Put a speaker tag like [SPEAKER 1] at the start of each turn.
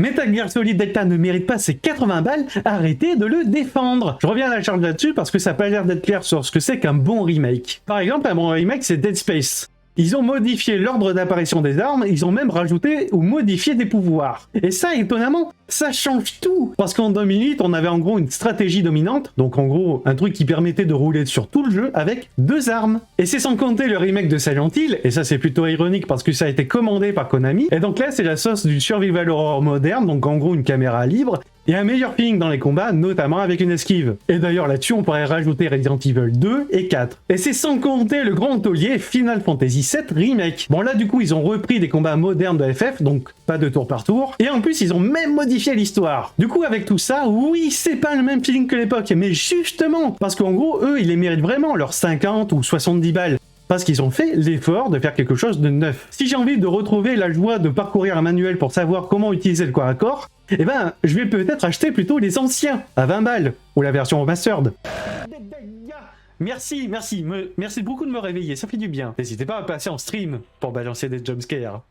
[SPEAKER 1] Metal Gear Solid Delta ne mérite pas ses 80 balles, arrêtez de le défendre. Je reviens à la charge là-dessus parce que ça n'a pas l'air d'être clair sur ce que c'est qu'un bon remake. Par exemple, un bon remake, c'est Dead Space. Ils ont modifié l'ordre d'apparition des armes, ils ont même rajouté ou modifié des pouvoirs. Et ça, étonnamment, ça change tout. Parce qu'en 2008, on avait en gros une stratégie dominante, donc en gros un truc qui permettait de rouler sur tout le jeu avec 2 armes. Et c'est sans compter le remake de Silent Hill, et ça c'est plutôt ironique parce que ça a été commandé par Konami. Et donc là, c'est la sauce du survival horror moderne, donc en gros une caméra libre, et un meilleur feeling dans les combats, notamment avec une esquive. Et d'ailleurs là-dessus, on pourrait rajouter Resident Evil 2 et 4. Et c'est sans compter le grand taulier Final Fantasy VII Remake. Bon là du coup, ils ont repris des combats modernes de FF, donc pas de tour par tour. Et en plus, ils ont même modifié l'histoire. Du coup, avec tout ça, oui, c'est pas le même feeling que l'époque, mais justement, parce qu'en gros, eux, ils les méritent vraiment, leurs 50 ou 70 balles. Parce qu'ils ont fait l'effort de faire quelque chose de neuf. Si j'ai envie de retrouver la joie de parcourir un manuel pour savoir comment utiliser le corps à corps, eh ben, je vais peut-être acheter plutôt les anciens, à 20 balles, ou la version remastered. Merci beaucoup de me réveiller, ça fait du bien. N'hésitez pas à passer en stream pour balancer des jumpscares.